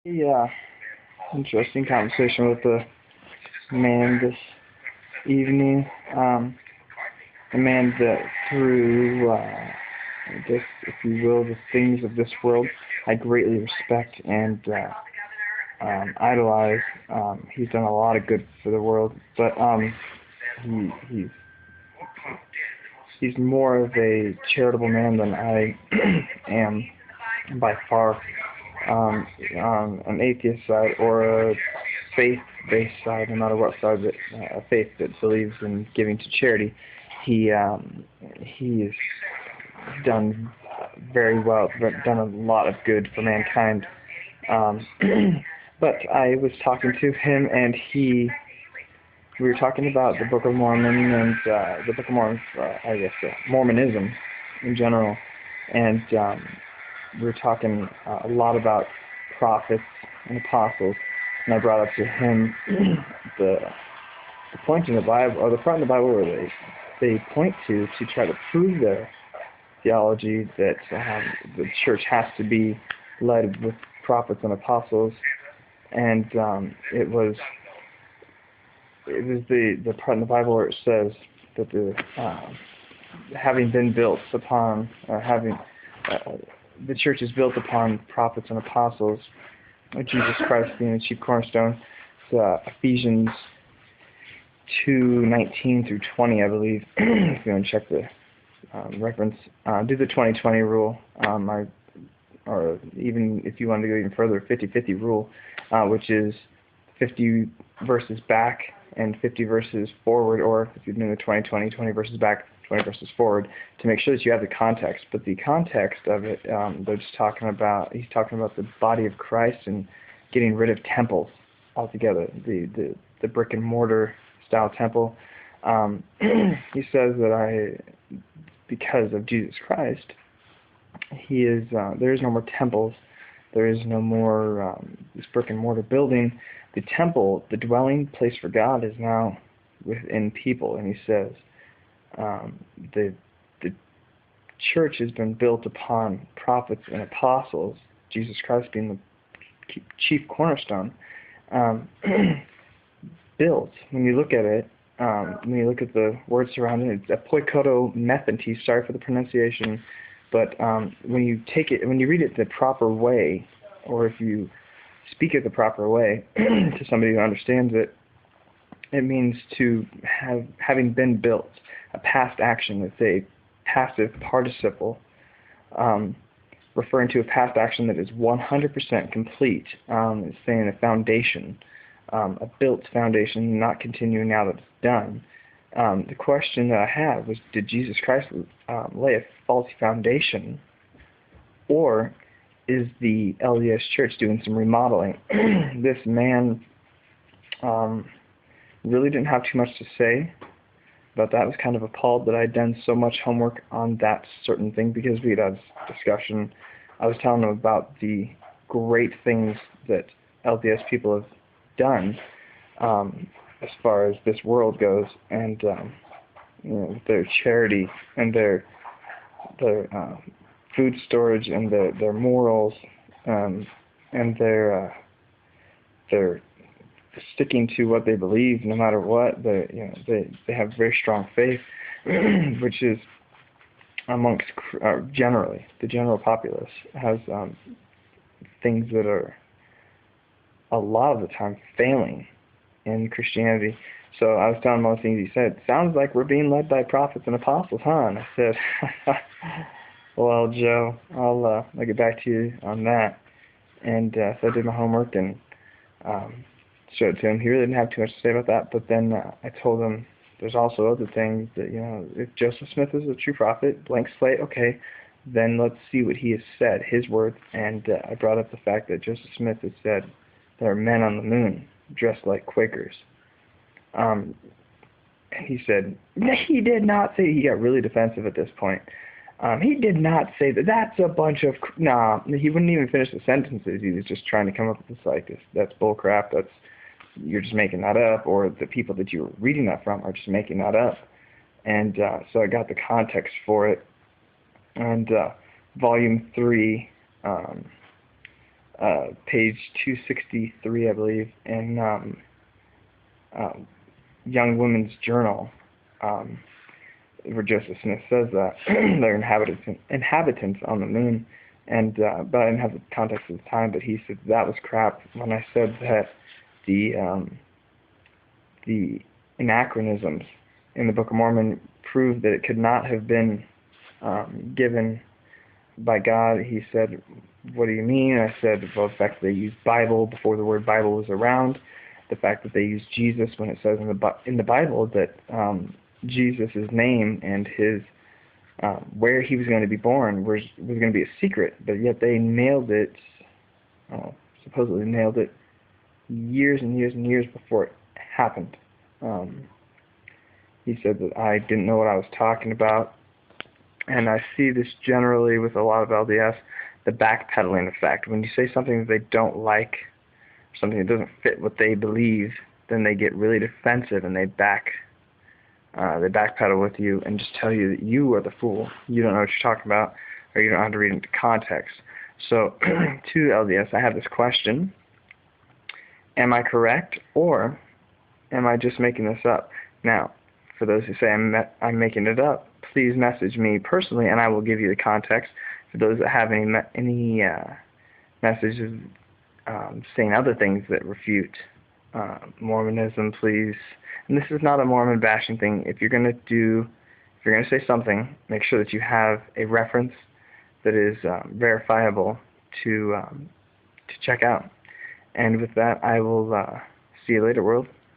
Yeah, interesting conversation with the man this evening. A man that through, I guess, if you will, the things of this world, I greatly respect and idolize. He's done a lot of good for the world, but he's more of a charitable man than I am by far. On an atheist side or a faith-based side, no matter what side, that a faith that believes in giving to charity, he has done very well, done a lot of good for mankind. Um, but I was talking to him, and we were talking about the Book of Mormon and the Book of Mormon, I guess, Mormonism in general, and we were talking a lot about prophets and apostles, and I brought up to him the the point in the Bible, or the part in the Bible where they point to try to prove their theology that the church has to be led with prophets and apostles, and it was the part in the Bible where it says that having been built upon, or having the church is built upon prophets and apostles, with Jesus Christ being the chief cornerstone. It's Ephesians 2:19 through 20, I believe. If you want to check the reference, do the 20-20 rule, or even if you want to go even further, 50-50 rule, which is 50 verses back and 50 verses forward, or if you're doing the 20-20, 20 verses back, 20 verses forward, to make sure that you have the context. But the context of it, he's talking about the body of Christ and getting rid of temples altogether, the brick and mortar style temple. He says that because of Jesus Christ, there is no more temples, there is no more this brick and mortar building. The temple, the dwelling place for God, is now within people, and he says the church has been built upon prophets and apostles, Jesus Christ being the chief cornerstone. Built, when you look at it, when you look at the words surrounding it, it's apoikoto methantes, sorry for the pronunciation, but when you read it the proper way, or if you speak it the proper way to somebody who understands it, it means to having been built, a past action. It's a passive participle, referring to a past action that is 100% complete. It's saying a foundation, a built foundation, not continuing now that it's done. The question that I had was, did Jesus Christ lay a faulty foundation, or is the LDS Church doing some remodeling? This man really didn't have too much to say about that. I was kind of appalled that I had done so much homework on that certain thing, because we had had this discussion. I was telling him about the great things that LDS people have done as far as this world goes, and their charity and their food storage and their morals, and their sticking to what they believe no matter what. They have very strong faith, which is amongst generally the general populace has things that are a lot of the time failing in Christianity. So I was telling him all the things he said. Sounds like we're being led by prophets and apostles, huh? And I said, well, Joe, I'll get back to you on that. And so I did my homework and showed it to him. He really didn't have too much to say about that. But then I told him there's also other things that, if Joseph Smith is a true prophet, blank slate, okay, then let's see what he has said, his words. And I brought up the fact that Joseph Smith has said there are men on the moon dressed like Quakers. And he said, he did not say, he got really defensive at this point. He did not say that. That's a bunch of, nah, he wouldn't even finish the sentences. He was just trying to come up with this, that's bull crap, you're just making that up, or the people that you were reading that from are just making that up. And so I got the context for it. And Volume 3, page 263, I believe, in Young Women's Journal, where Joseph Smith says that they're inhabitants on the moon, and but I didn't have the context at the time, but he said that was crap when I said that the anachronisms in the Book of Mormon proved that it could not have been given by God. He said, what do you mean? I said, well, the fact that they used Bible before the word Bible was around, the fact that they used Jesus when it says in the Bible that Jesus' name and his where he was going to be born was going to be a secret, but yet they nailed it, supposedly nailed it years and years and years before it happened. He said that I didn't know what I was talking about, and I see this generally with a lot of LDS, the backpedaling effect. When you say something that they don't like, something that doesn't fit what they believe, then they get really defensive and they backpedal with you and just tell you that you are the fool. You don't know what you're talking about, or you don't have to read into context. So to LDS, I have this question: am I correct, or am I just making this up? Now, for those who say I'm making it up, please message me personally, and I will give you the context. For those that have any messages saying other things that refute Mormonism, please. And this is not a Mormon bashing thing. If you're going to say something, make sure that you have a reference that is verifiable to check out. And with that, I will see you later, world.